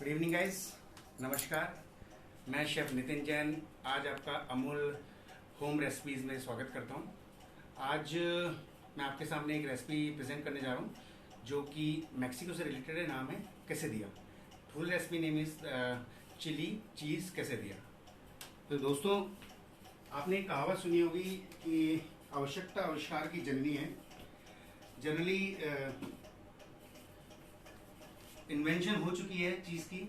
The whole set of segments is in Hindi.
गुड इवनिंग गाइस, नमस्कार। मैं शेफ नितिन जैन आज आपका अमूल होम रेसिपीज़ में स्वागत करता हूं। आज मैं आपके सामने एक रेसिपी प्रेजेंट करने जा रहा हूं जो कि मैक्सिको से रिलेटेड है। नाम है quesadilla। Full recipe name is chilli cheese quesadilla। तो दोस्तों, आपने एक कहावत सुनी होगी कि आवश्यकता आविष्कार की जननी है। जनरली इन्वेंशन हो चुकी है चीज़ की,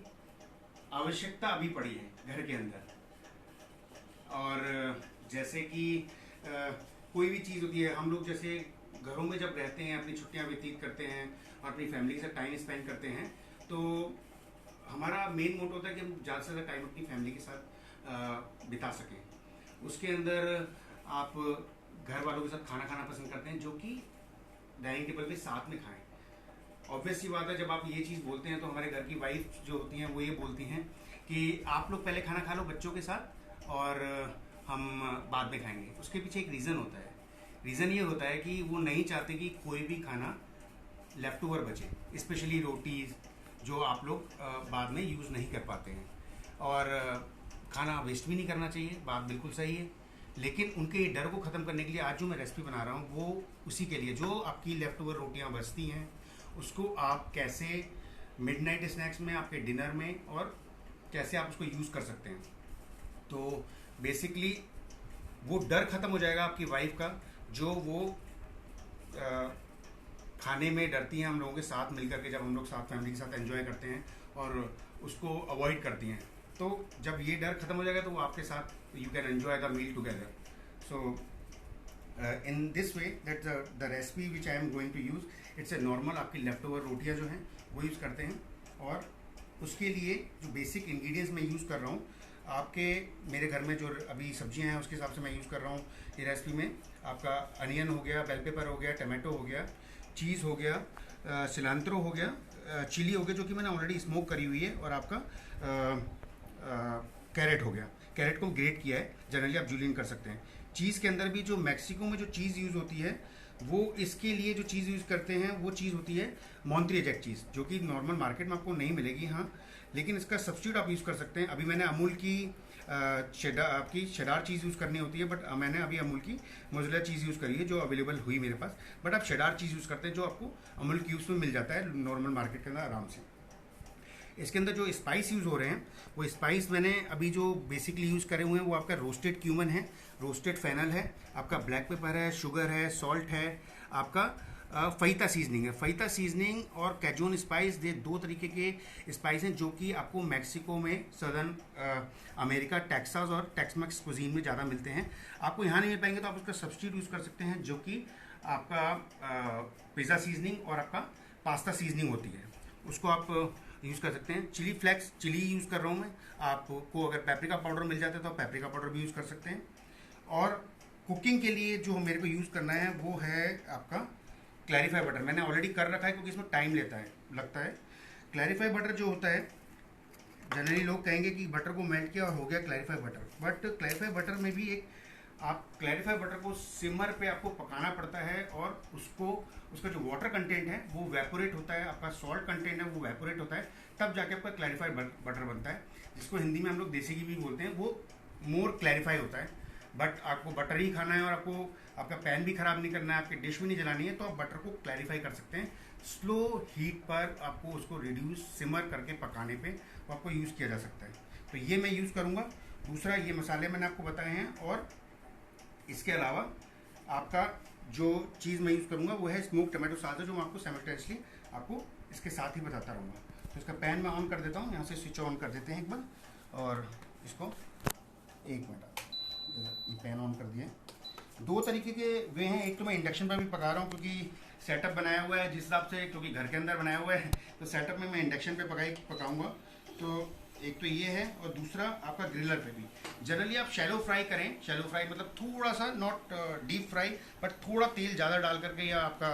आवश्यकता अभी पड़ी है घर के अंदर। और जैसे कि कोई भी चीज़ होती है, हम लोग जैसे घरों में जब रहते हैं, अपनी छुट्टियां व्यतीत करते हैं और अपनी फैमिली के साथ टाइम स्पेंड करते हैं, तो हमारा मेन मोटिव होता है कि हम ज़्यादा से ज़्यादा टाइम अपनी फैमिली के साथ बिता सकें। उसके अंदर आप घर वालों के साथ खाना खाना पसंद करते हैं जो कि डाइनिंग टेबल पे साथ में खाएं। ऑब्वियस सी बात है, जब आप ये चीज़ बोलते हैं तो हमारे घर की वाइफ जो होती हैं वो ये बोलती हैं कि आप लोग पहले खाना खा लो बच्चों के साथ और हम बाद में खाएंगे। उसके पीछे एक रीज़न होता है। रीज़न ये होता है कि वो नहीं चाहते कि कोई भी खाना लेफ्ट ओवर बचे, स्पेशली रोटीज़ जो आप लोग बाद में यूज़ नहीं कर पाते हैं। और खाना वेस्ट भी नहीं करना चाहिए, बात बिल्कुल सही है। लेकिन उनके डर को ख़त्म करने के लिए आज जो मैं रेसिपी बना रहा हूँ वो उसी के लिए, जो आपकी लेफ्ट ओवर रोटियाँ बचती हैं उसको आप कैसे मिडनाइट स्नैक्स में, आपके डिनर में, और कैसे आप उसको यूज़ कर सकते हैं। तो बेसिकली वो डर ख़त्म हो जाएगा आपकी वाइफ का, जो वो खाने में डरती हैं हम लोगों के साथ मिलकर के, जब हम लोग साथ फैमिली के साथ एंजॉय करते हैं और उसको अवॉइड करती हैं। तो जब ये डर ख़त्म हो जाएगा तो वो आपके साथ you can enjoy the meal together. So in this way that the recipe which I am going to use, it's a normal आपकी लेफ्ट ओवर रोटियाँ जो हैं वो यूज़ करते हैं। और उसके लिए जो बेसिक इंग्रेडिएंट्स मैं यूज़ कर रहा हूँ, आपके मेरे घर में जो अभी सब्जियां हैं उसके हिसाब से मैं यूज़ कर रहा हूँ ये रेसिपी में। आपका अनियन हो गया, बेल पेपर हो गया, टमाटो हो गया, चीज़ हो गया, सिलांत्रो हो गया, चिली हो गया जो कि मैंने ऑलरेडी स्मोक करी हुई है, और आपका कैरेट हो गया। कैरेट को ग्रेट किया है, जनरली आप जूलियन कर सकते हैं। चीज़ के अंदर भी जो मैक्सिको में जो चीज़ यूज़ होती है वो इसके लिए जो चीज़ यूज़ करते हैं वो चीज़ होती है मॉन्ट्रिएजेक चीज़, जो कि नॉर्मल मार्केट में आपको नहीं मिलेगी। हाँ, लेकिन इसका सब्स्टिट्यूट आप यूज़ कर सकते हैं। अभी मैंने अमूल की आपकी शेडार चीज़ यूज़ करनी होती है, बट मैंने अभी अमूल की मोज़रेला चीज़ यूज़ करी है जो अवेलेबल हुई मेरे पास। बट आप शेडार चीज़ यूज़ करते हैं जो आपको अमूल क्यूब्स में मिल जाता है नॉर्मल मार्केट के अंदर आराम से। इसके अंदर जो स्पाइस यूज़ हो रहे हैं वो स्पाइस मैंने अभी जो बेसिकली यूज़ करे हुए हैं वो आपका रोस्टेड क्यूमन है, रोस्टेड फेनल है, आपका ब्लैक पेपर है, शुगर है, सॉल्ट है, आपका फईता सीजनिंग है। फईता सीजनिंग और कैजून स्पाइस, ये दो तरीके के स्पाइस हैं जो कि आपको मैक्सिको में, सदर्न अमेरिका, टेक्सास और टेक्समैक्स कुजीन में ज़्यादा मिलते हैं। आपको यहाँ नहीं मिल पाएंगे तो आप उसका सब्स्टिट्यूट यूज़ कर सकते हैं, जो कि आपका पिज़्ज़ा सीजनिंग और आपका पास्ता सीजनिंग होती है, उसको आप यूज़ कर सकते हैं। चिली फ्लेक्स चिली यूज़ कर रहा हूँ मैं। आपको अगर पेपरिका पाउडर मिल जाता है तो आप पेपरिका पाउडर भी यूज़ कर सकते हैं। और कुकिंग के लिए जो मेरे को यूज़ करना है वो है आपका क्लैरिफाई बटर। मैंने ऑलरेडी कर रखा है क्योंकि इसमें टाइम लगता है। क्लैरिफाई बटर जो होता है, जनरली लोग कहेंगे कि बटर को मेल्ट किया और हो गया clarify butter, but clarify butter में भी एक, आप क्लैरिफाई बटर को सिमर पे आपको पकाना पड़ता है और उसका जो वाटर कंटेंट है वो वेपोरेट होता है, आपका सॉल्ट कंटेंट है वो वेपोरेट होता है, तब जाके आपका क्लैरिफाई बटर बनता है, जिसको हिंदी में हम लोग देसी घी भी बोलते हैं। वो मोर क्लैरिफाई होता है। बट आपको बटर ही खाना है और आपको आपका पैन भी ख़राब नहीं करना है, आपकी डिश भी नहीं जलानी है, तो आप बटर को क्लैरिफाई कर सकते हैं। स्लो हीट पर आपको उसको रिड्यूस सिमर करके पकाने पे वो आपको यूज़ किया जा सकता है। तो ये मैं यूज़ करूँगा। दूसरा, ये मसाले मैंने आपको बताए हैं, और इसके अलावा आपका जो चीज़ मैं यूज़ करूँगा वो है स्मोक टमाटो साल्सा, जो मैं आपको साइमल्टेनियसली आपको इसके साथ ही बताता रहूँगा। तो इसका पैन मैं ऑन कर देता हूँ, यहाँ से स्विच ऑन कर देते हैं एक बार, और इसको एक मिनट, ये पैन ऑन कर दिए। दो तरीके के वे हैं, एक तो मैं इंडक्शन पर भी पका रहा हूँ क्योंकि सेटअप बनाया हुआ है जिस हिसाब से, क्योंकि घर के अंदर बनाया हुआ है तो सेटअप में मैं इंडक्शन पे पकाऊँगा। तो एक तो ये है, और दूसरा आपका ग्रिलर पे भी। जनरली आप शैलो फ्राई करें, शैलो फ्राई मतलब थोड़ा सा, नॉट डीप फ्राई, बट थोड़ा तेल ज़्यादा डाल करके या आपका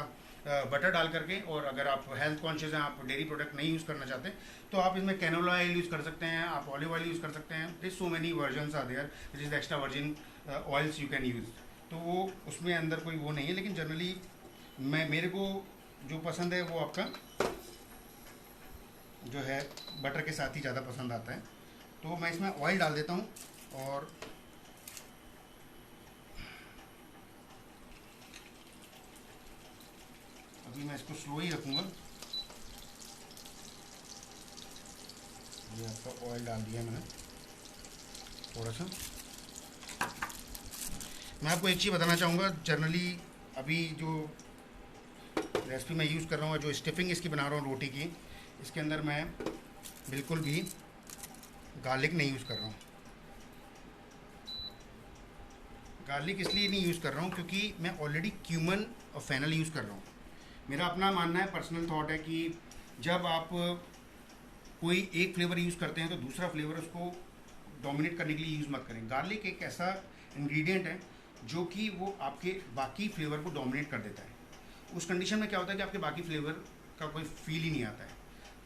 बटर डाल करके। और अगर आप हेल्थ कॉन्शियस हैं, आप डेयरी प्रोडक्ट नहीं यूज़ करना चाहते, तो आप इसमें कैनोला ऑयल यूज़ कर सकते हैं, आप ऑलिव ऑयल यूज़ कर सकते हैं। This so many versions are there which is extra virgin oils you can use. तो वो उसमें अंदर कोई वो नहीं है, लेकिन जनरली मेरे को जो पसंद है वो आपका जो है बटर के साथ ही ज़्यादा पसंद आता है। तो मैं इसमें ऑयल डाल देता हूँ और अभी मैं इसको स्लो ही रखूँगा। ये आपका ऑयल डाल दिया मैंने थोड़ा सा। मैं आपको एक चीज़ बताना चाहूँगा, जनरली अभी जो रेसिपी मैं यूज़ कर रहा हूँ, जो स्टफिंग इसकी बना रहा हूँ रोटी की, इसके अंदर मैं बिल्कुल भी गार्लिक नहीं यूज़ कर रहा हूँ। गार्लिक इसलिए नहीं यूज़ कर रहा हूँ क्योंकि मैं ऑलरेडी क्यूमन और फेनल यूज़ कर रहा हूँ। मेरा अपना मानना है, पर्सनल थॉट है कि जब आप कोई एक फ्लेवर यूज़ करते हैं तो दूसरा फ्लेवर उसको डोमिनेट करने के लिए यूज़ मत करें। गार्लिक एक ऐसा इंग्रेडिएंट है जो कि वो आपके बाकी फ्लेवर को डोमिनेट कर देता है। उस कंडीशन में क्या होता है कि आपके बाकी फ्लेवर का कोई फील ही नहीं आता है।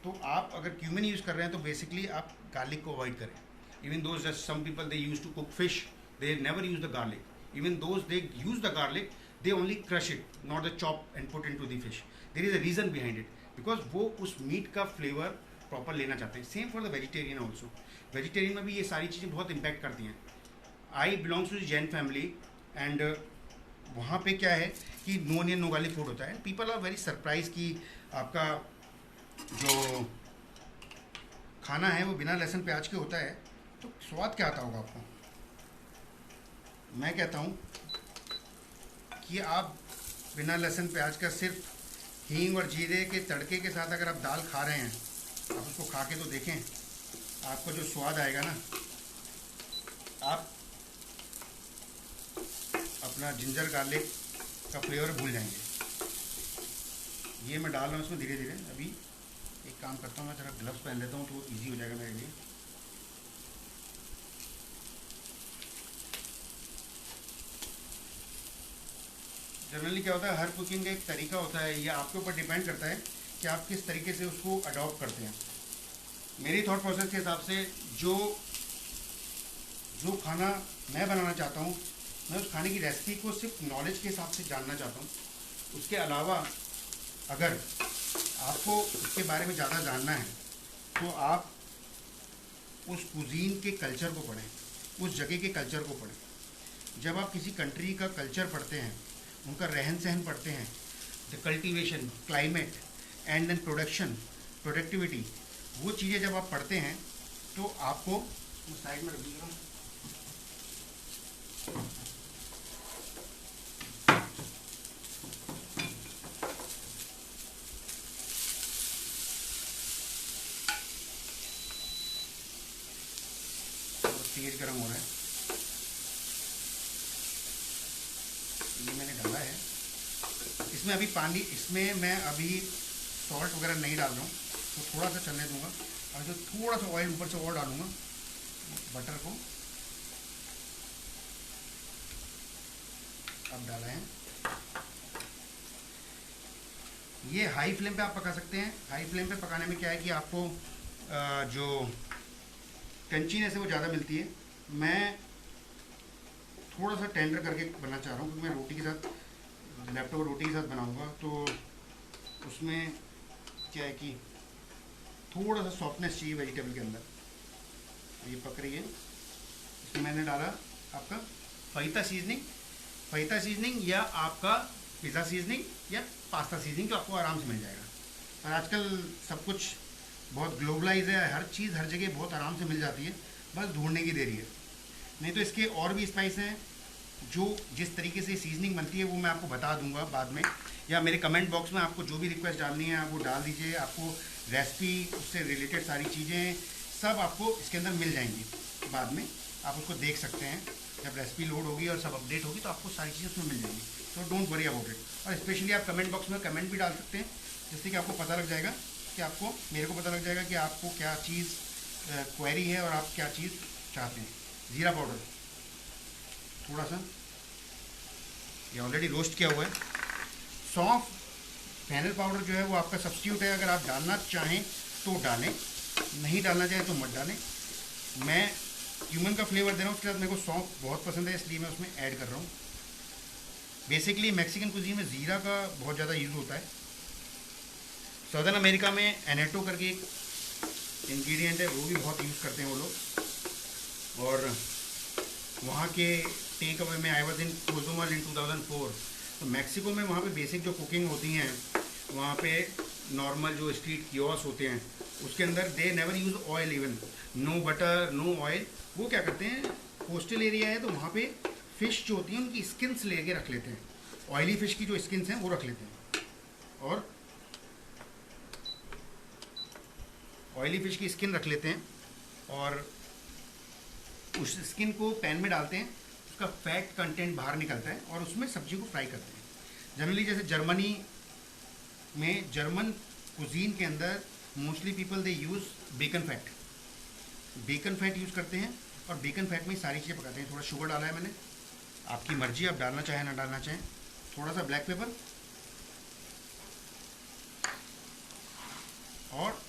तो आप अगर क्यूमिन यूज़ कर रहे हैं तो बेसिकली आप गार्लिक को अवॉइड करें। Even those just some people they use to cook fish, they never use the garlic. Even those they use the garlic, they only crush it, not the chop and put into the fish. There is a reason behind it, because वो उस मीट का फ्लेवर प्रॉपर लेना चाहते हैं। Same for the vegetarian also. Vegetarian में भी ये सारी चीज़ें बहुत इम्पैक्ट करती हैं। I belongs to Jain family and वहाँ पे क्या है कि no onion no garlic food होता है। पीपल आर वेरी सरप्राइज कि आपका जो खाना है वो बिना लहसुन प्याज के होता है, तो स्वाद क्या आता होगा आपको। मैं कहता हूँ कि आप बिना लहसुन प्याज का सिर्फ हींग और जीरे के तड़के के साथ अगर आप दाल खा रहे हैं, आप उसको खा के तो देखें, आपको जो स्वाद आएगा ना, आप अपना जिंजर गार्लिक का फ्लेवर भूल जाएंगे। ये मैं डाल रहा हूँ इसमें धीरे धीरे। अभी एक काम करता हूँ, मैं थोड़ा ग्लव्स पहन लेता हूँ तो ईजी हो जाएगा मेरे लिए। जनरली क्या होता है, हर कुकिंग का एक तरीका होता है, या आपके ऊपर डिपेंड करता है कि आप किस तरीके से उसको अडॉप्ट करते हैं। मेरी थॉट प्रोसेस के हिसाब से जो खाना मैं बनाना चाहता हूँ, मैं उस खाने की रेसिपी को सिर्फ नॉलेज के हिसाब से जानना चाहता हूँ। उसके अलावा अगर आपको उसके बारे में ज़्यादा जानना है तो आप उस कुजीन के कल्चर को पढ़ें, उस जगह के कल्चर को पढ़ें। जब आप किसी कंट्री का कल्चर पढ़ते हैं, उनका रहन सहन पढ़ते हैं, the cultivation, climate and then production, productivity, वो चीज़ें जब आप पढ़ते हैं तो आपको साइड में रख दीजिएगा। तेज गर्म हो रहा है, ये मैंने डाला है। इसमें अभी पानी, इसमें मैं अभी सॉल्ट वगैरह नहीं डाल रहा हूँ, तो थोड़ा सा चलने दूंगा और जो थोड़ा सा ऑयल ऊपर से और डालूंगा बटर को। अब डाला है, ये हाई फ्लेम पे आप पका सकते हैं। हाई फ्लेम पे पकाने में क्या है कि आपको जो क्रंचीनेस है वो ज़्यादा मिलती है। मैं थोड़ा सा टेंडर करके बनना चाह रहा हूँ क्योंकि मैं रोटी के साथ, लेफ्टओवर रोटी के साथ बनाऊँगा, तो उसमें क्या है कि थोड़ा सा सॉफ्टनेस चाहिए वेजिटेबल के अंदर। ये पक रही है, इसमें मैंने डाला आपका फहीता सीजनिंग या आपका पिज़्ज़ा सीजनिंग या पास्ता सीजनिंग, जो आपको आराम से मिल जाएगा। और आजकल सब कुछ बहुत ग्लोबलाइज है, हर चीज़ हर जगह बहुत आराम से मिल जाती है, बस ढूंढने की देरी है। नहीं तो इसके और भी स्पाइस हैं जो जिस तरीके से सीजनिंग बनती है वो मैं आपको बता दूंगा बाद में, या मेरे कमेंट बॉक्स में आपको जो भी रिक्वेस्ट डालनी है आप वो डाल दीजिए। आपको रेसिपी, उससे रिलेटेड सारी चीज़ें सब आपको इसके अंदर मिल जाएंगी। बाद में आप उसको देख सकते हैं, जब रेसिपी लोड होगी और सब अपडेट होगी तो आपको सारी चीज़ें उसमें मिल जाएंगी। तो डोंट वरी अबाउट इट। और स्पेशली आप कमेंट बॉक्स में कमेंट भी डाल सकते हैं, जिससे कि आपको पता लग जाएगा कि आपको, मेरे को पता लग जाएगा कि आपको क्या चीज़ क्वेरी है और आप क्या चीज़ चाहते हैं। ज़ीरा पाउडर थोड़ा सा, ये ऑलरेडी रोस्ट किया हुआ है। सौंफ, फेनल पाउडर जो है वो आपका सब्स्टिट्यूट है, अगर आप डालना चाहें तो डालें, नहीं डालना चाहें तो मत डालें। मैं क्यूमन का फ्लेवर दे रहा हूँ, उसके साथ मेरे को सौंफ बहुत पसंद है इसलिए मैं उसमें ऐड कर रहा हूँ। बेसिकली मैक्सिकन कुजीन में ज़ीरा का बहुत ज़्यादा यूज़ होता है। सदर्न अमेरिका में एनेटो करके एक इंग्रेडिएंट है वो भी बहुत यूज़ करते हैं वो लोग। और वहाँ के टेक अवे में आई वॉज इन कोजुमल इन 2004, तो मैक्सिको में वहाँ पे बेसिक जो कुकिंग होती हैं, वहाँ पे नॉर्मल जो स्ट्रीट कियोस्क होते हैं उसके अंदर they never use oil, even no butter no oil. वो क्या करते हैं, कोस्टल एरिया है तो वहाँ पे फ़िश जो होती हैं उनकी स्किन्स लेके रख लेते हैं, ऑयली फ़िश की जो स्किन्स हैं वो रख लेते हैं, और ऑयली फ़िश की स्किन रख लेते हैं और उस स्किन को पैन में डालते हैं, उसका फैट कंटेंट बाहर निकलता है और उसमें सब्जी को फ्राई करते हैं। जनरली जैसे जर्मनी में, जर्मन कुजीन के अंदर mostly people they use bacon fat use करते हैं, और बेकन फैट में ही सारी चीज़ें पकाते हैं। थोड़ा शुगर डाला है मैंने, आपकी मर्जी, आप डालना चाहें ना डालना चाहें। थोड़ा सा ब्लैक पेपर और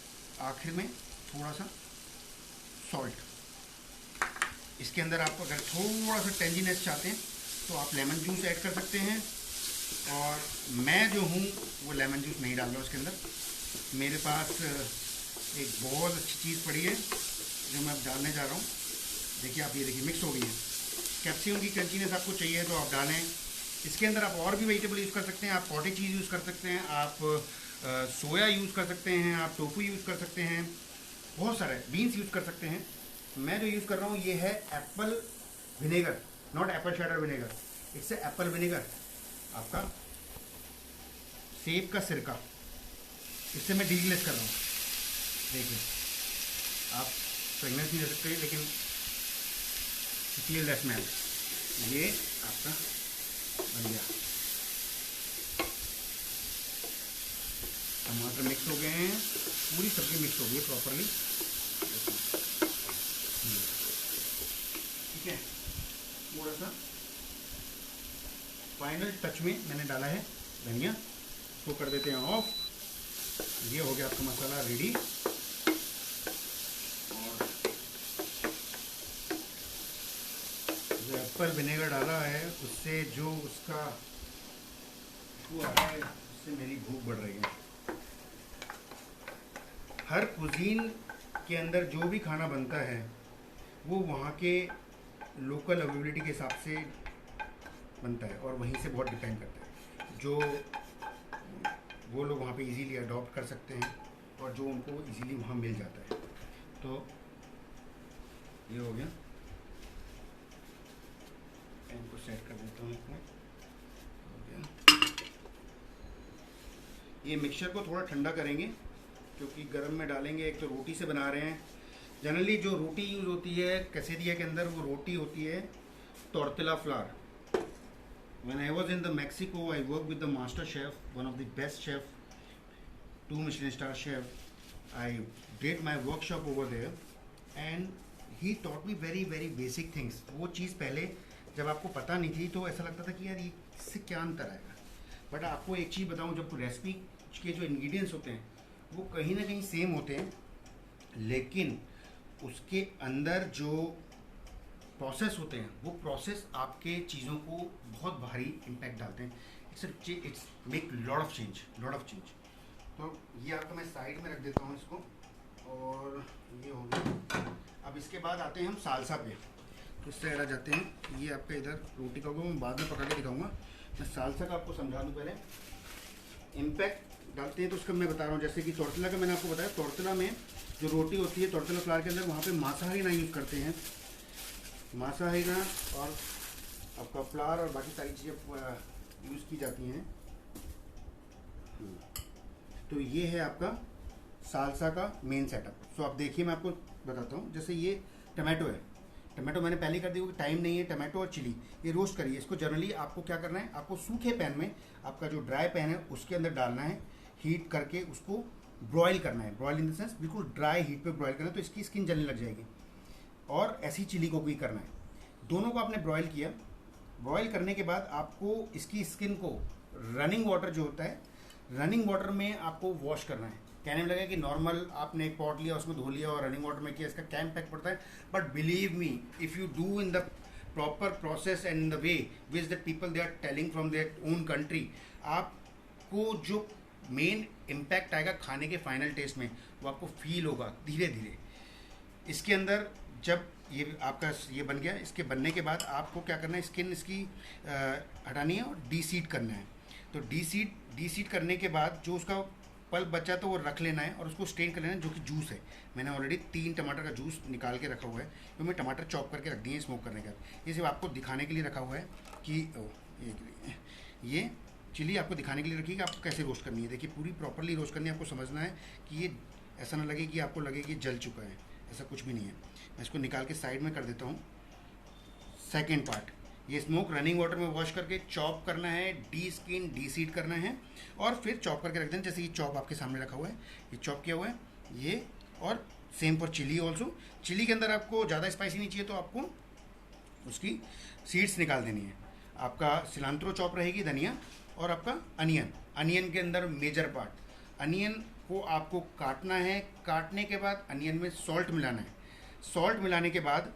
आखिर में थोड़ा सा सॉल्ट। इसके अंदर आप अगर थोड़ा सा टेंजीनेस चाहते हैं तो आप लेमन जूस ऐड कर सकते हैं, और मैं जो हूँ वो लेमन जूस नहीं डाल रहा हूँ इसके अंदर। मेरे पास एक बहुत अच्छी चीज़ पड़ी है जो मैं अब डालने जा रहा हूँ। देखिए आप, ये देखिए मिक्स हो गई है। कैप्सिकम की क्रंचीनेस आपको चाहिए तो आप डालें। इसके अंदर आप और भी वेजिटेबल यूज़ कर सकते हैं, आप कॉटेज चीज़ यूज़ कर सकते हैं, आप सोया यूज़ कर सकते हैं, आप टोफू यूज़ कर सकते हैं, बहुत सारे बीन्स यूज़ कर सकते हैं। मैं जो यूज़ कर रहा हूँ ये है Apple vinegar, not Apple cider vinegar, इससे एप्पल विनेगर, आपका सेब का सिरका, इससे मैं डीग्लेस कर रहा हूँ। देखिए आप फ्रेगनेंस नहीं दे सकते लेकिन इसलिए स्मेल, ये आपका बन गया। टमाटर मिक्स हो गए हैं, पूरी सब्जी मिक्स हो गई है प्रॉपरली, ठीक है। थोड़ा सा फाइनल टच में मैंने डाला है धनिया, इसको कर देते हैं ऑफ। ये हो गया आपका मसाला रेडी। और जो एप्पल विनेगर डाला है उससे जो उसका खुशबू आ रहा है उससे मेरी भूख बढ़ रही है। हर कुजीन के अंदर जो भी खाना बनता है वो वहाँ के लोकल अवेलेबिलिटी के हिसाब से बनता है और वहीं से बहुत डिपेंड करता है। जो वो लोग वहाँ पे इजीली अडॉप्ट कर सकते हैं और जो उनको इजीली वहाँ मिल जाता है। तो ये हो गया, पैन को सेट कर देता हूँ इसमें। हो गया। ये मिक्सचर को थोड़ा ठंडा करेंगे क्योंकि गर्म में डालेंगे। एक तो रोटी से बना रहे हैं, जनरली जो रोटी यूज़ होती है कैसेरिया के अंदर वो रोटी होती है tortilla flower. When I was in the Mexico, I worked with the master chef, one of the best chef, 2 Michelin star chef. I did my workshop over there, and he taught me very very basic things. वो चीज़ पहले जब आपको पता नहीं थी तो ऐसा लगता था कि यार ये इससे क्या अंतर आएगा, बट आपको एक चीज़ बताऊँ, जब रेसिपी के जो इंग्रेडिएंट्स होते हैं वो कहीं ना कहीं सेम होते हैं, लेकिन उसके अंदर जो प्रोसेस होते हैं वो प्रोसेस आपके चीज़ों को बहुत भारी इम्पैक्ट डालते हैं। It's make lot of change. तो ये आपको मैं साइड में रख देता हूँ इसको, और ये हो गया। अब इसके बाद आते हैं हम सालसा पे। तो इससे आ जाते हैं, ये आपका इधर रोटी का मैं बाद में पका के दिखाऊंगा। मैं सालसा का आपको समझा दूँ पहले। इम्पैक्ट डालते हैं तो उसका मैं बता रहा हूँ, जैसे कि टॉर्टिला का मैंने आपको बताया, टॉर्टिला में जो रोटी होती है टॉर्टिला फ्लावर के अंदर, वहाँ पे मांसाहारी यूज़ करते हैं, मांसाहारी और आपका फ्लावर और बाकी सारी चीज़ें यूज़ की जाती हैं। तो ये है आपका सालसा का मेन सेटअप। सो आप देखिए, मैं आपको बताता हूँ। जैसे ये टमाटो है, टमाटो मैंने पहले कर दिया क्योंकि टाइम नहीं है। टमाटो और चिली ये रोस्ट करिए। इसको जनरली आपको क्या करना है, आपको सूखे पैन में, आपका जो ड्राई पैन है उसके अंदर डालना है, हीट करके उसको ब्रॉयल करना है। ब्रॉयल इन द सेंस बिल्कुल ड्राई हीट पे ब्रॉयल करना है, तो इसकी स्किन जलने लग जाएगी। और ऐसी चिली को भी करना है। दोनों को आपने ब्रॉयल किया। ब्रॉयल करने के बाद आपको इसकी स्किन को रनिंग वाटर जो होता है, रनिंग वाटर में आपको वॉश करना है। कहने में लगा कि नॉर्मल आपने एक पॉट लिया, उसमें धो लिया और रनिंग वाटर में किया, इसका क्या इम्पैक्ट पड़ता है। But believe me, if you do in the proper process and in the way which that people they are telling from their own country, आपको जो मेन इम्पैक्ट आएगा खाने के फाइनल टेस्ट में, वो आपको फील होगा धीरे धीरे। इसके अंदर जब ये आपका ये बन गया, इसके बनने के बाद आपको क्या करना है, स्किन इसकी हटानी है और डीसीड करना है। तो डीसीड करने के बाद जो उसका पल्प बचा तो वो रख लेना है और उसको स्ट्रेन कर लेना है, जो कि जूस है। मैंने ऑलरेडी 3 टमाटर का जूस निकाल के रखा हुआ है, तो मैं टमाटर चॉप करके रख दिए स्मोक करने के बाद। ये सिर्फ आपको दिखाने के लिए रखा हुआ है कि ये चिली आपको दिखाने के लिए रखी कि आपको कैसे रोस्ट करनी है। देखिए पूरी प्रॉपरली रोस्ट करनी है, आपको समझना है कि ये ऐसा ना लगे कि आपको लगे कि जल चुका है, ऐसा कुछ भी नहीं है। मैं इसको निकाल के साइड में कर देता हूँ। सेकेंड पार्ट, ये स्मोक रनिंग वाटर में वॉश करके चॉप करना है, डी सीड करना है और फिर चॉप करके रख देना। जैसे ये चॉप आपके सामने रखा हुआ है, ये चॉप किया हुआ है ये, और same for chili also. Chili के अंदर आपको ज़्यादा स्पाइसी नहीं चाहिए तो आपको उसकी सीड्स निकाल देनी है। आपका सिलांट्रो चॉप रहेगी, धनिया, और आपका अनियन के अंदर मेजर पार्ट। अनियन को आपको काटना है, काटने के बाद अनियन में सॉल्ट मिलाना है। सॉल्ट मिलाने के बाद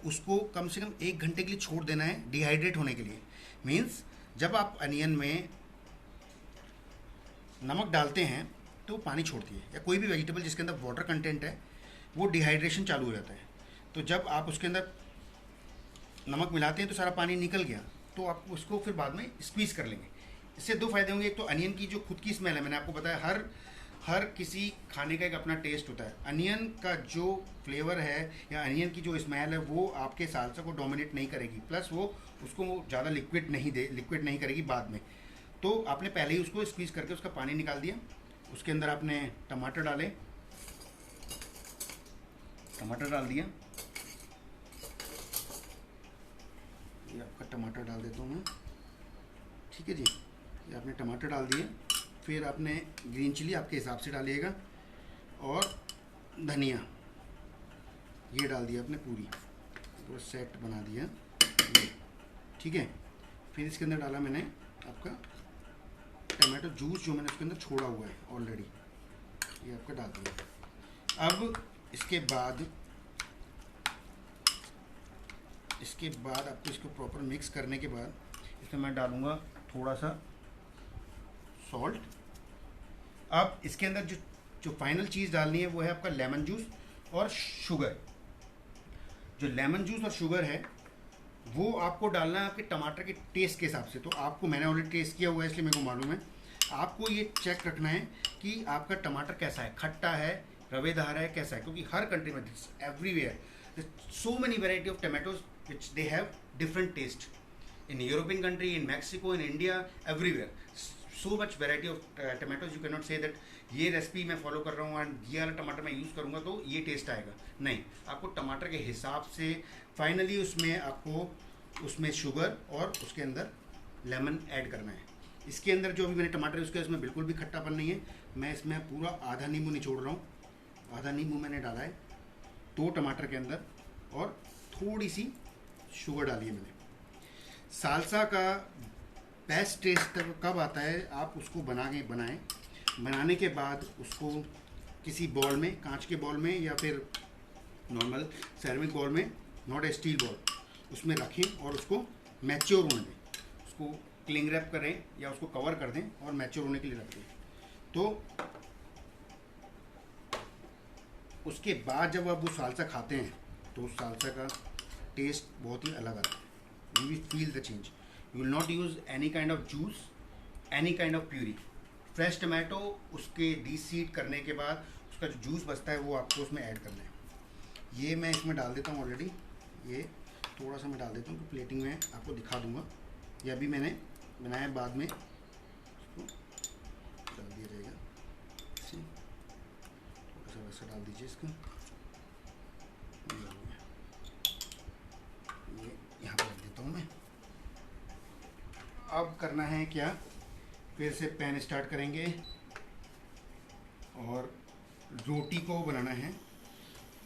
उसको कम से कम 1 घंटे के लिए छोड़ देना है डिहाइड्रेट होने के लिए। मीन्स जब आप अनियन में नमक डालते हैं तो पानी छोड़ती है, या कोई भी वेजिटेबल जिसके अंदर वाटर कंटेंट है वो डिहाइड्रेशन चालू हो जाता है। तो जब आप उसके अंदर नमक मिलाते हैं तो सारा पानी निकल गया, तो आप उसको फिर बाद में स्क्वीज़ कर लेंगे। इससे 2 फायदे होंगे। एक तो अनियन की जो खुद की स्मेल है, मैंने आपको बताया हर किसी खाने का एक अपना टेस्ट होता है। अनियन का जो फ्लेवर है या अनियन की जो स्मेल है वो आपके सालसा को डोमिनेट नहीं करेगी, प्लस वो उसको ज़्यादा लिक्विड नहीं करेगी बाद में। तो आपने पहले ही उसको स्क्वीज़ करके उसका पानी निकाल दिया। उसके अंदर आपने टमाटर डाल दिया। ये आपका टमाटर डाल देता हूँ मैं, ठीक है जी। ये आपने टमाटर डाल दिए, फिर आपने ग्रीन चिली आपके हिसाब से डालिएगा, और धनिया ये डाल दिया आपने पूरा सेट बना दिया ये, ठीक है। फिर इसके अंदर डाला मैंने आपका टमाटो जूस, जो मैंने उसके अंदर छोड़ा हुआ है ऑलरेडी, ये आपका डाल दिया। अब इसके बाद आपको इसको प्रॉपर मिक्स करने के बाद इसमें मैं डालूँगा थोड़ा सा सॉल्ट। अब इसके अंदर जो फाइनल चीज़ डालनी है वो है आपका लेमन जूस और शुगर। जो लेमन जूस और शुगर है वो आपको डालना है आपके टमाटर के टेस्ट के हिसाब से। तो आपको, मैंने ऑलरेडी टेस्ट किया हुआ है इसलिए मेरे को मालूम है। आपको ये चेक रखना है कि आपका टमाटर कैसा है, खट्टा है, रवेदार है, कैसा है, क्योंकि हर कंट्री में everywhere so many variety of tomatoes which they have different taste. In European country, in Mexico, in India, everywhere, so much variety of tomatoes. You cannot say that ये रेसिपी मैं फॉलो कर रहा हूँ एंड ये वाला टमाटर मैं यूज़ करूँगा तो ये टेस्ट आएगा। नहीं, आपको टमाटर के हिसाब से फाइनली उसमें शुगर और उसके अंदर लेमन ऐड करना है। इसके अंदर जो भी मैंने टमाटर यूज़ किया उसमें बिल्कुल भी खट्टापन नहीं है। मैं इसमें पूरा आधा नींबू निचोड़ रहा हूँ, आधा नींबू मैंने डाला है 2 टमाटर के अंदर, और थोड़ी सी शुगर डाली है मैंने। सालसा का बेस्ट टेस्ट कब आता है, आप उसको बनाएं। बनाने के बाद उसको किसी बॉल में, कांच के बॉल में या फिर नॉर्मल सेरेमिक बॉल में, नॉट ए स्टील बॉल, उसमें रखें और उसको मैच्योर होने दें। उसको क्लिंग रैप करें या उसको कवर कर दें और मैच्योर होने के लिए रख दें। तो उसके बाद जब आप वो सालसा खाते हैं तो उस सालसा का टेस्ट बहुत ही अलग आता है। You will feel the change. You will not use any kind of juice, any kind of puree. Fresh tomato उसके डीसीड करने के बाद उसका जो जूस बचता है वो आपको उसमें ऐड करना है। ये मैं इसमें डाल देता हूँ ऑलरेडी, ये थोड़ा सा मैं डाल देता हूँ तो प्लेटिंग में आपको दिखा दूँगा। ये अभी मैंने बनाया, बाद में उसको डाल दिया जाएगा। थोड़ा सा वैसा डाल दीजिए इसको, यहाँ पर रख देता हूँ मैं। अब करना है क्या, फिर से पैन स्टार्ट करेंगे और रोटी को बनाना है।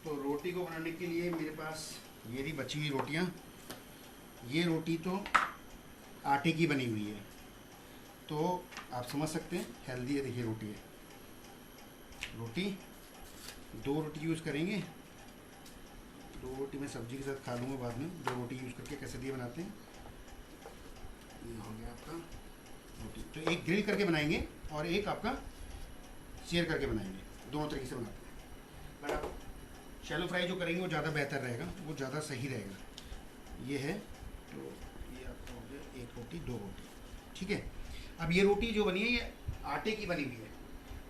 तो रोटी को बनाने के लिए मेरे पास ये रही बची हुई रोटियाँ। ये रोटी तो आटे की बनी हुई है, तो आप समझ सकते हैं हेल्दी है। देखिए रोटी है, रोटी 2 रोटी यूज़ करेंगे। 2 रोटी मैं सब्जी के साथ खा लूँगा बाद में। 2 रोटी यूज़ करके कैसे दिए बनाते हैं। ये हो गया आपका रोटी तो एक ग्रिल करके बनाएंगे और एक आपका सेयर करके बनाएंगे, दोनों तरीके से बनाते हैं। बट आप शैलो फ्राई जो करेंगे वो ज़्यादा बेहतर रहेगा, वो ज़्यादा सही रहेगा। ये है, तो ये आपका हो गया एक रोटी, दो रोटी, ठीक है। अब ये रोटी जो बनी है ये आटे की बनी हुई है।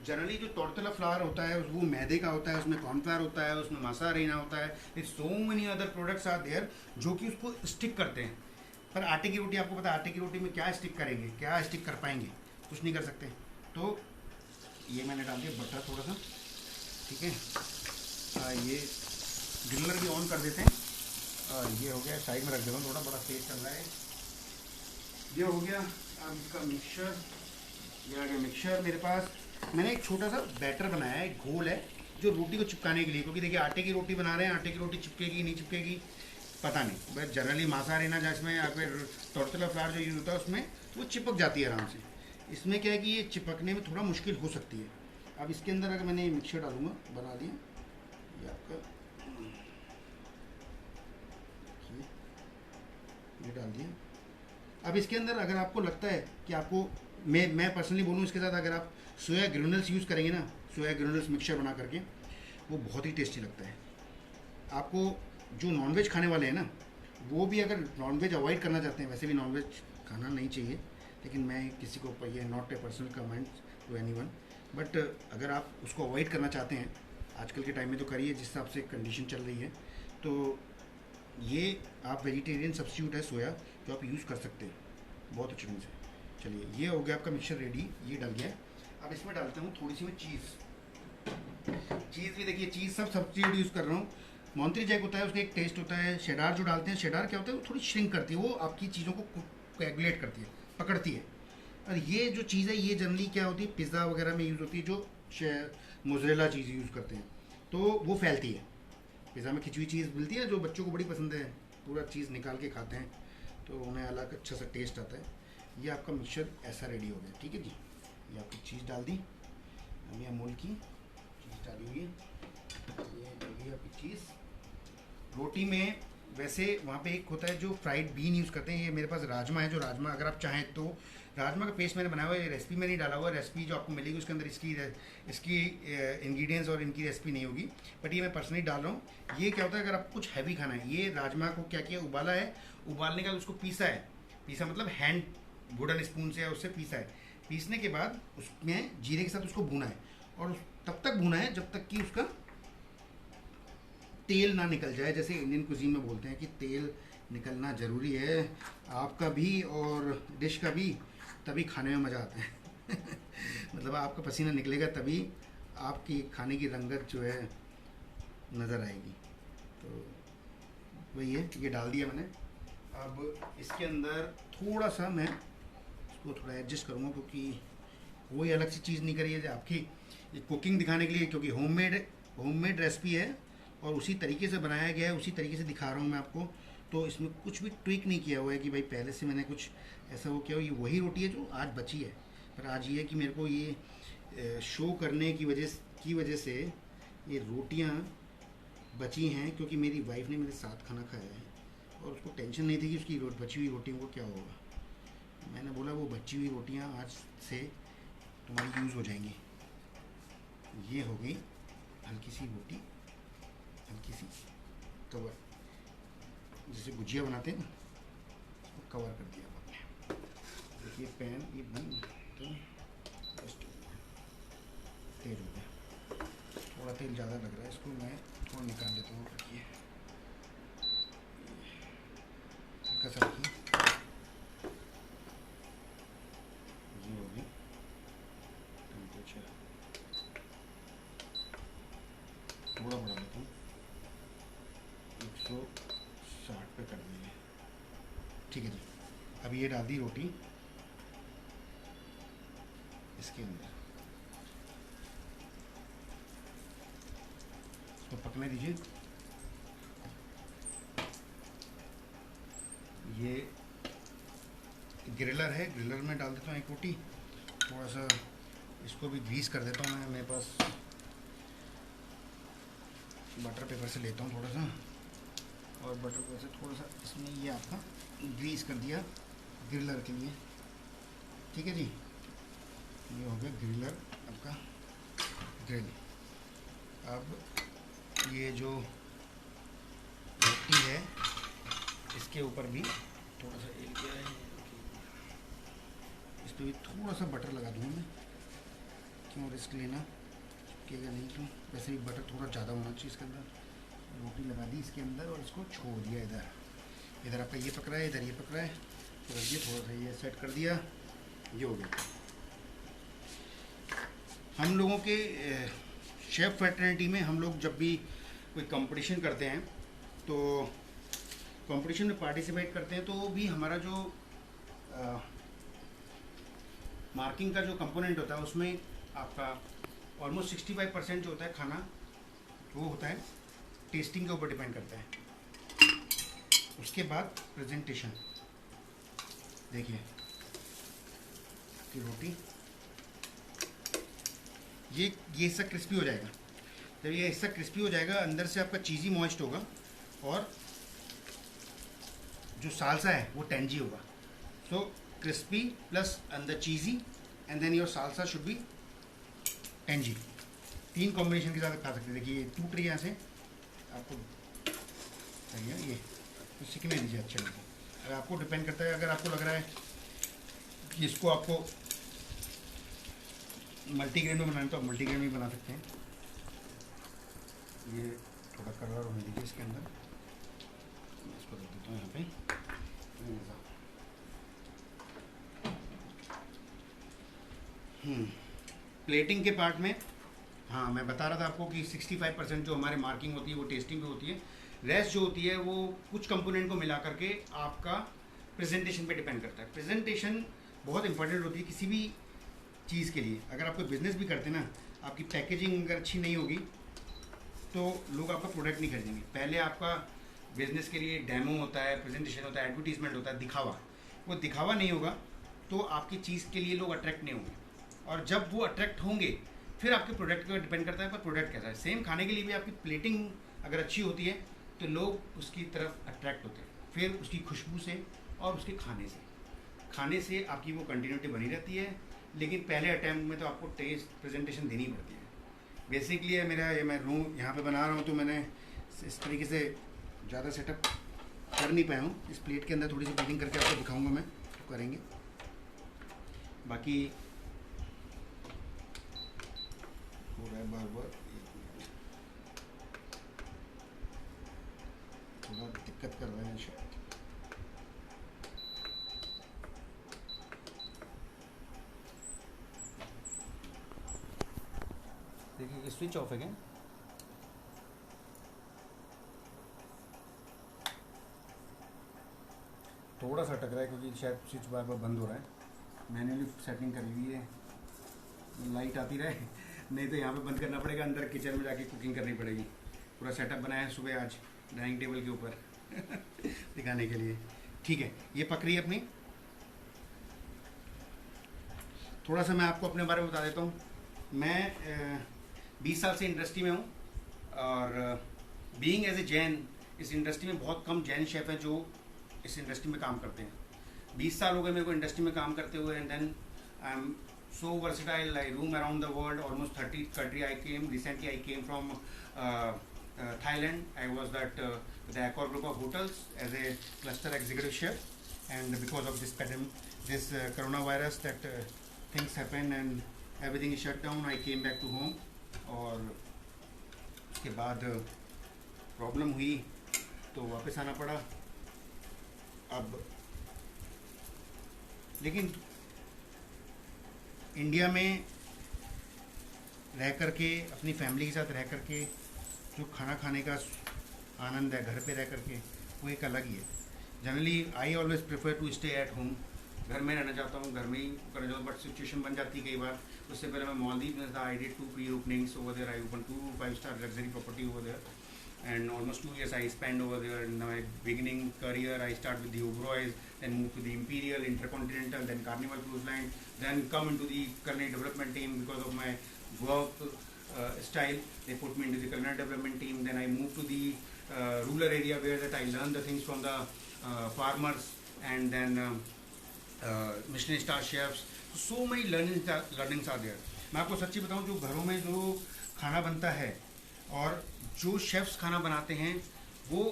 जनरली जो टोर्टिला फ्लावर होता है वो मैदे का होता है, उसमें कॉर्नफ्लावर होता है, उसमें मसा रेना होता है, it's so many other products are there जो कि उसको स्टिक करते हैं। पर आटे की रोटी आपको पता है आटे की रोटी में क्या स्टिक करेंगे, क्या स्टिक कर पाएंगे, कुछ नहीं कर सकते। तो ये मैंने डाल दिया बटर थोड़ा सा, ठीक है। ये ग्रिलर भी ऑन कर देते हैं। ये हो गया, साइड में रख देता हूँ, थोड़ा बड़ा तेज चल रहा है। ये हो गया। अब इसका मिक्सचर, ये आ गया मिक्सचर मेरे पास। मैंने एक छोटा सा बैटर बनाया है, एक घोल है जो रोटी को चिपकाने के लिए, क्योंकि देखिए आटे की रोटी बना रहे हैं, आटे की रोटी चिपकेगी नहीं चिपकेगी पता नहीं, बस जनरली मासा रेना जिसमें या फिर टोर्टिला फ्लावर जो यूज़ होता है उसमें वो चिपक जाती है आराम से। इसमें क्या है कि ये चिपकने में थोड़ा मुश्किल हो सकती है। अब इसके अंदर अगर मैंने मिक्सचर डालूंगा, बना दिया ये आपका, ये डाल दिया। अब इसके अंदर अगर आपको लगता है कि आपको, मैं पर्सनली बोलूँ इसके साथ अगर आप सोया ग्रेनुल्स यूज़ करेंगे ना, सोया ग्रेनुल्स मिक्सचर बना करके, वो बहुत ही टेस्टी लगता है। आपको जो नॉनवेज खाने वाले हैं ना, वो भी अगर नॉनवेज अवॉइड करना चाहते हैं, वैसे भी नॉनवेज खाना नहीं चाहिए, लेकिन मैं किसी को, ये not a personal comment to anyone, but अगर आप उसको अवॉइड करना चाहते हैं आजकल के टाइम में तो करिए, जिस हिसाब से कंडीशन चल रही है। तो ये आप वेजिटेरियन सब्स्टिट्यूट है सोया, जो आप यूज़ कर सकते हैं बहुत अच्छे ढंग से। चलिए ये हो गया आपका मिक्सचर रेडी, ये डल गया। अब इसमें डालता हूँ थोड़ी सी मैं चीज़ भी देखिए, चीज़ सब सब्स्टिट्यूट यूज़ कर रहा हूँ। मोंट्री जैक होता है, उसका एक टेस्ट होता है। शेडार जो डालते हैं, शेडार क्या होता है, वो थोड़ी श्रिंक करती है, वो आपकी चीज़ों को कोएगुलेट करती है, पकड़ती है। और ये जो चीज़ है ये जनरली क्या होती है, पिज़्ज़ा वगैरह में यूज़ होती है, जो मोज़रेला चीज़ यूज़ करते हैं, तो वो फैलती है। पिज़्ज़ा में खिंची हुई चीज़ मिलती है जो बच्चों को बड़ी पसंद है, पूरा चीज़ निकाल के खाते हैं तो उन्हें अलग अच्छा सा टेस्ट आता है। ये आपका मिक्सचर ऐसा रेडी हो गया, ठीक है जी। ये आपकी चीज़ डाल दी, हमने अमूल की चीज़ डाली हुई है, ये डाली आपकी चीज़। रोटी में वैसे वहाँ पे एक होता है जो फ्राइड बीन यूज़ करते हैं, ये मेरे पास राजमा है, जो राजमा अगर आप चाहें तो राजमा का पेस्ट मैंने बनाया हुआ है, रेसिपी में नहीं डाला हुआ, रेसिपी जो आपको मिलेगी उसके अंदर इसकी इंग्रेडिएंट्स और इनकी रेसिपी नहीं होगी, बट ये मैं पर्सनली डाल रहा हूँ। ये क्या होता है, अगर आपको कुछ हैवी खाना है, ये राजमा को क्या किया, उबाला है, उबालने के बाद उसको पीसा है, पीसा मतलब हैंड वुडन स्पून से उससे पीसा है। पीसने के बाद उसमें जीरे के साथ उसको भूना है, और तब तक भूना है जब तक कि उसका तेल ना निकल जाए। जैसे इंडियन कुजीन में बोलते हैं कि तेल निकलना ज़रूरी है आपका भी और डिश का भी, तभी खाने में मज़ा आता है मतलब आपका पसीना निकलेगा तभी आपकी खाने की रंगत जो है नज़र आएगी। तो वही है, ये डाल दिया मैंने। अब इसके अंदर थोड़ा सा मैं इसको थोड़ा एडजस्ट करूँगा, क्योंकि कोई अलग सी चीज़ नहीं करी है, आपकी कुकिंग दिखाने के लिए, क्योंकि होममेड रेसिपी है और उसी तरीके से बनाया गया है, उसी तरीके से दिखा रहा हूँ मैं आपको। तो इसमें कुछ भी ट्विक नहीं किया हुआ है कि भाई पहले से मैंने कुछ ऐसा वो किया हो। ये वही रोटी है जो आज बची है, पर आज ये है कि मेरे को ये शो करने की वजह से ये रोटियाँ बची हैं, क्योंकि मेरी वाइफ ने मेरे साथ खाना खाया है और उसको टेंशन नहीं थी कि उसकी बची हुई रोटियों को क्या होगा। मैंने बोला वो बची हुई रोटियाँ आज से तुम्हारी यूज़ हो जाएंगी। ये हो गई हल्की सी रोटी, हल्की सी कवर, जैसे गुजिया बनाते हैं ना, उसको कवर कर दिया आपने। देखिए पैन ये बन तो तेल हो गया, थोड़ा तेल ज़्यादा लग रहा है, इसको मैं थोड़ा निकाल लेता हूँ। रखिए हल्का सा रखिए, ये हो गई टेम्परेचर, थोड़ा बढ़ा लेता हूँ, 160 पे कर देंगे, ठीक है जी। अब ये डाल दी रोटी इसके अंदर, इसको पकने दीजिए। ये ग्रिलर है, ग्रिलर में डाल देता हूँ एक रोटी, थोड़ा सा इसको भी ग्रीस कर देता हूँ मैं, मेरे पास बटर पेपर से लेता हूँ थोड़ा सा, और बटर पेपर से थोड़ा सा इसमें ये आपका ग्रीस कर दिया ग्रिलर के लिए, ठीक है जी, ये हो गया ग्रिलर आपका ग्रिल। अब ये जो रोटी है इसके ऊपर भी थोड़ा सा एरिया है, इस पर भी थोड़ा सा बटर लगा दूँगा मैं, क्यों रिस्क लेना, चिपकेगा नहीं क्यों, वैसे भी बटर थोड़ा ज़्यादा होना चाहिए इसके अंदर। रोटी लगा दी इसके अंदर और इसको छोड़ दिया इधर आपका ये पक रहा है, इधर ये पक रहा है, तो ये थोड़ा सा ये सेट कर दिया, ये हो गया। हम लोगों के शेफ़ फ्रेटर्निटी में हम लोग जब भी कोई कंपटीशन करते हैं तो कंपटीशन में पार्टिसिपेट करते हैं, तो भी हमारा जो मार्किंग का जो कंपोनेंट होता है उसमें आपका ऑलमोस्ट 65% जो होता है खाना वो होता है टेस्टिंग के ऊपर डिपेंड करता है। उसके बाद प्रेजेंटेशन, देखिए कि रोटी ये हिस्सा क्रिस्पी हो जाएगा। जब ये हिस्सा क्रिस्पी हो जाएगा अंदर से आपका चीज़ी मॉइस्ट होगा और जो सालसा है वो टेंजी होगा। सो क्रिस्पी प्लस अंदर cheesy and then your salsa should be tangy. 3 combination के साथ खा सकते हैं। देखिए टूट रही है यहाँ से, आपको सही है ये तो सीखने दीजिए अच्छे से। अगर आपको डिपेंड करता है, अगर आपको लग रहा है कि इसको आपको मल्टीग्रेन में बनाना है तो आप मल्टीग्रेन में बना सकते हैं। ये थोड़ा कलर होने दीजिए इसके अंदर, मैं इसको रख देता हूँ यहाँ पे। प्लेटिंग के पार्ट में हाँ मैं बता रहा था आपको कि 65% जो हमारे मार्किंग होती है वो टेस्टिंग पे होती है, रेस्ट जो होती है वो कुछ कंपोनेंट को मिला करके आपका प्रेजेंटेशन पे डिपेंड करता है। प्रेजेंटेशन बहुत इंपॉर्टेंट होती है किसी भी चीज़ के लिए। अगर आप कोई बिज़नेस भी करते हैं ना, आपकी पैकेजिंग अगर अच्छी नहीं होगी तो लोग आपका प्रोडक्ट नहीं खरीदेंगे। पहले आपका बिज़नेस के लिए डेमो होता है, प्रेजेंटेशन होता है, एडवर्टीजमेंट होता है, दिखावा। वो दिखावा नहीं होगा तो आपकी चीज़ के लिए लोग अट्रैक्ट नहीं होंगे, और जब वो अट्रैक्ट होंगे फिर आपके प्रोडक्ट पर डिपेंड करता है पर प्रोडक्ट कैसा है। सेम खाने के लिए भी आपकी प्लेटिंग अगर अच्छी होती है तो लोग उसकी तरफ अट्रैक्ट होते हैं, फिर उसकी खुशबू से और उसके खाने से आपकी वो कंटिन्यूटी बनी रहती है। लेकिन पहले अटैम्प्ट में तो आपको टेस्ट प्रेजेंटेशन देनी पड़ती है। बेसिकली मेरा ये मैं रूम यहाँ पे बना रहा हूँ तो मैंने इस तरीके से ज़्यादा सेटअप कर नहीं पाया हूँ। इस प्लेट के अंदर थोड़ी सी प्लेटिंग करके आपको दिखाऊँगा मैं, तो करेंगे। बाकी हो रहा है बार थोड़ा दिक्कत कर रहा है शायद। देखिए स्विच ऑफ है क्या? थोड़ा सा टक रहा है क्योंकि शायद स्विच बार बार बंद हो रहा है। मैन्युअली सेटिंग कर ली है, लाइट आती रहे, नहीं तो यहाँ पे बंद करना पड़ेगा, अंदर किचन में जाके कुकिंग करनी पड़ेगी। पूरा सेटअप बनाया है सुबह आज डाइनिंग टेबल के ऊपर दिखाने के लिए। ठीक है, ये पक रही है अपनी। थोड़ा सा मैं आपको अपने बारे में बता देता हूँ। मैं 20 साल से इंडस्ट्री में हूँ और बीइंग एज ए जैन, इस इंडस्ट्री में बहुत कम जैन शेफ़ हैं जो इस इंडस्ट्री में काम करते हैं। 20 साल हो गए मेरे को इंडस्ट्री में काम करते हुए, and then I am so versatile. I roam around the world, almost 30 country I came. Recently I came from Thailand. I was that the Accor group of hotels as a cluster executive chef, and because of this coronavirus that things happen and everything is shut down, I came back to home. और उसके बाद प्रॉब्लम हुई तो वापस आना पड़ा। अब लेकिन इंडिया में रह कर के, अपनी फैमिली के साथ रह कर के जो खाना खाने का आनंद है घर पे रह कर के, वो एक अलग ही है। Generally I always prefer to stay at home. घर में रहना चाहता हूँ, घर में ही करना चाहता हूँ, बट सिचुएशन बन जाती है कई बार। उससे पहले मैं मालदीव में था, I did 2 pre openings over there. I open 2 5-star luxury property over there, and almost 2 years I spent over there. In my beginning career I start with the Oberoi's, then move to the Imperial, Intercontinental, then Carnival Cruise Line, then come into the culinary development team. Because of my work style, they put me into the culinary development team. Then I moved to the rural area where that I learned the things from the farmers, and then Michelin star chefs. So many learnings are there. मैं आपको सच्ची बताऊं, जो घरों में जो खाना बनता है और जो शेफ्स खाना बनाते हैं वो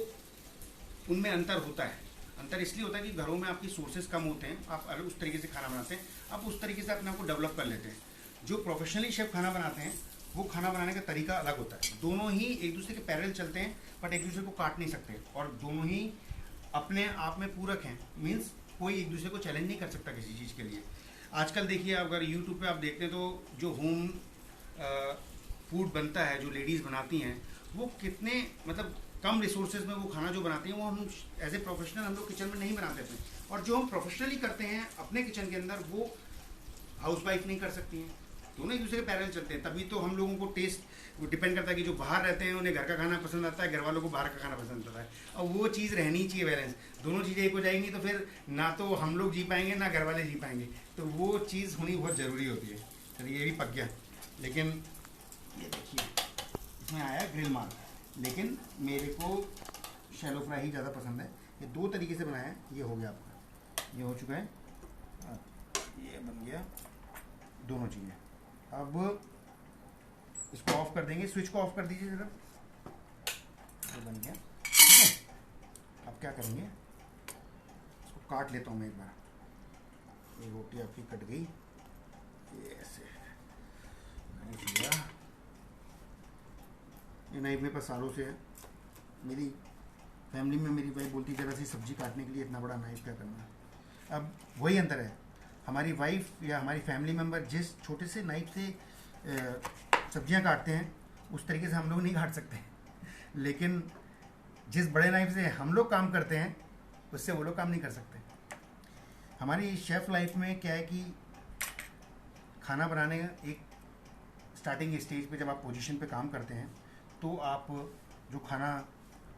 उनमें अंतर होता है। अंतर इसलिए होता है कि घरों में आपकी सोर्सेज कम होते हैं, आप अलग उस तरीके से खाना बनाते हैं, आप उस तरीके से अपने आप को डेवलप कर लेते हैं। जो प्रोफेशनली शेफ खाना बनाते हैं वो खाना बनाने का तरीका अलग होता है। दोनों ही एक दूसरे के पैरेलल चलते हैं बट एक दूसरे को काट नहीं सकते, और दोनों ही अपने आप में पूरक हैं। मीन्स कोई एक दूसरे को चैलेंज नहीं कर सकता किसी चीज़ के लिए। आजकल देखिए, अगर यूट्यूब पे आप देखते हैं तो जो होम फूड बनता है, जो लेडीज़ बनाती हैं, वो कितने मतलब कम रिसोर्सेज में वो खाना जो बनाती हैं वो हम एज ए प्रोफेशनल हम लोग किचन में नहीं बनाते थे। और जो हम प्रोफेशनली करते हैं अपने किचन के अंदर वो हाउसवाइफ नहीं कर सकती हैं। दोनों एक दूसरे के पैरेलल चलते हैं। तभी तो हम लोगों को टेस्ट डिपेंड करता है कि जो बाहर रहते हैं उन्हें घर का खाना पसंद आता है, घर वालों को बाहर का खाना पसंद आता है। और वो चीज़ रहनी चाहिए बैलेंस। दोनों चीज़ें एक हो जाएंगी तो फिर ना तो हम लोग जी पाएंगे ना घर वाले जी पाएंगे। तो वो चीज़ होनी बहुत ज़रूरी होती है। चलिए ये भी पक गया, लेकिन ये देखिए इसमें आया ग्रिल मार्क, लेकिन मेरे को शैलो फ्राई ही ज़्यादा पसंद है। ये दो तरीके से बनाया है। ये हो गया आपका, ये हो चुका है, ये बन गया दोनों चीज़ें। अब इसको ऑफ कर देंगे, स्विच को ऑफ कर दीजिए जरा। ये बन गया, ठीक है। अब क्या करेंगे, इसको काट लेता हूँ मैं एक बार। ये रोटी आपकी कट गई, ये ऐसे ये नाइफ मेरे पास सालों से है। मेरी फैमिली में मेरी वाइफ बोलती जरा सी सब्जी काटने के लिए इतना बड़ा नाइफ क्या करना है। अब वही अंतर है, हमारी वाइफ या हमारी फैमिली मेम्बर जिस छोटे से नाइफ से सब्जियां काटते हैं उस तरीके से हम लोग नहीं काट सकते, लेकिन जिस बड़े नाइफ से हम लोग काम करते हैं उससे वो लोग काम नहीं कर सकते। हमारी शेफ़ लाइफ में क्या है कि खाना बनाने एक स्टार्टिंग स्टेज पे जब आप पोजीशन पे काम करते हैं तो आप जो खाना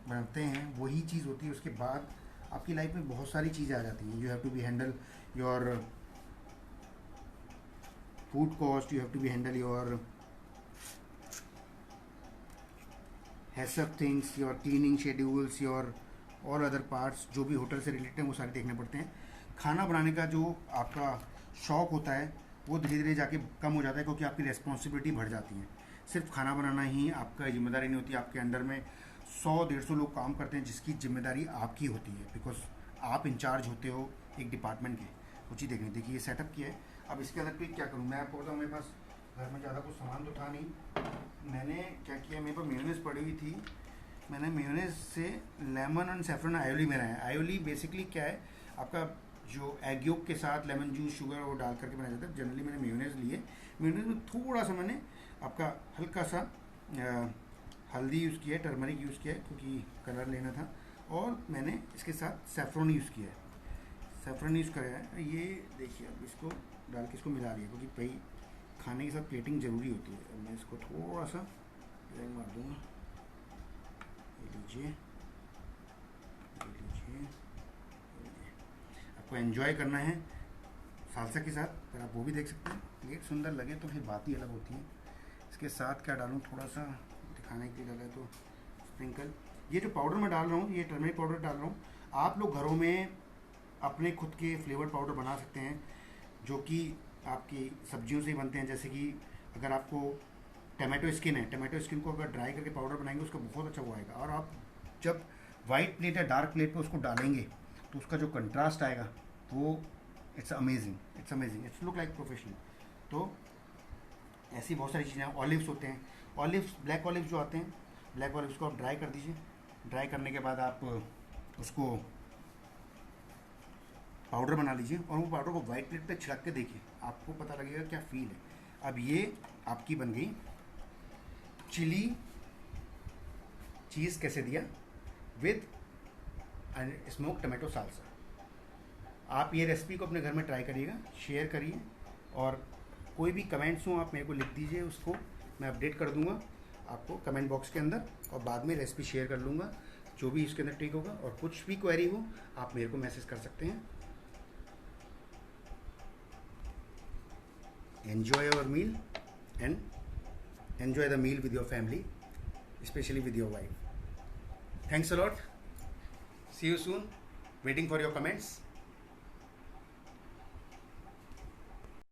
बनाते हैं वही चीज़ होती है। उसके बाद आपकी लाइफ में बहुत सारी चीज़ें आ जाती हैं। You have to be handle your food cost, you have to be handle your has up things, your cleaning schedules, your or other parts जो भी होटल से रिलेटेड हैं वो सारे देखने पड़ते हैं। खाना बनाने का जो आपका शौक़ होता है वो धीरे धीरे जाके कम हो जाता है, क्योंकि आपकी रिस्पॉन्सिबिलिटी बढ़ जाती है। सिर्फ खाना बनाना ही आपका जिम्मेदारी नहीं होती, आपके अंडर में 100-150 लोग काम करते हैं जिसकी जिम्मेदारी आपकी होती है, बिकॉज आप इंचार्ज होते हो एक डिपार्टमेंट के। कुछ ही देखिए ये सेटअप किया है। अब इसके अंदर क्या करूँ मैं आपको बताऊँ, मेरे पास घर में ज़्यादा कुछ सामान तो था नहीं। मैंने क्या किया, मेरे पास मेयोनेज़ पड़ी हुई थी, मैंने मेयोनेज़ से लेमन एंड सैफरन आयोली बनाया। आयोली बेसिकली क्या है, आपका जो एग योक के साथ लेमन जूस, शुगर वो डाल करके बनाया जाता है। जनरली मैंने मेयोनेज़ लिए, मेयोनेज़ में थोड़ा सा मैंने आपका हल्का सा हल्दी यूज़ किया है, टर्मरिक यूज़ किया है क्योंकि कलर लेना था, और मैंने इसके साथ सैफरन यूज़ किया है। सैफरन यूज़ कराया है। ये देखिए अब इसको डाल के इसको मिला लिया, क्योंकि भाई खाने के साथ प्लेटिंग ज़रूरी होती है। अब मैं इसको थोड़ा सा मार दूँगा। ये लीजिए, आपको एंजॉय करना है सालसा के साथ, पर आप वो भी देख सकते हैं। प्लेट सुंदर लगे तो फिर बात ही अलग होती है। इसके साथ क्या डालूँ, थोड़ा सा दिखाने के लिए डाला तो स्प्रिंकल, ये जो पाउडर मैं डाल रहा हूँ ये टर्मरिक पाउडर डाल रहा हूँ। आप लोग घरों में अपने खुद के फ्लेवर पाउडर बना सकते हैं जो कि आपकी सब्जियों से ही बनते हैं। जैसे कि अगर आपको टमाटो स्किन है, टमाटो स्किन को अगर ड्राई करके पाउडर बनाएंगे उसका बहुत अच्छा वो आएगा। और आप जब वाइट प्लेट या डार्क प्लेट पे उसको डालेंगे तो उसका जो कंट्रास्ट आएगा वो it's amazing, it's look like professional. तो ऐसी बहुत सारी चीज़ें हैं। ऑलिव्स होते हैं, ऑलिव्स ब्लैक ऑलिव्स जो आते हैं, ब्लैक ऑलिव्स को आप ड्राई कर दीजिए। ड्राई करने के बाद आप उसको पाउडर बना लीजिए और वो पाउडर को वाइट प्लेट पे छिड़क के देखिए, आपको पता लगेगा क्या फील है। अब ये आपकी बन गई चिली चीज़ कैसे दिया विद स्मोक टमाटो साल्सा। आप ये रेसिपी को अपने घर में ट्राई करिएगा, शेयर करिए, और कोई भी कमेंट्स हो आप मेरे को लिख दीजिए, उसको मैं अपडेट कर दूंगा आपको कमेंट बॉक्स के अंदर, और बाद में रेसिपी शेयर कर लूँगा जो भी इसके अंदर ठीक होगा। और कुछ भी क्वेरी हो आप मेरे को मैसेज कर सकते हैं। Enjoy your meal and enjoy the meal with your family, especially with your wife. Thanks a lot. See you soon. Waiting for your comments.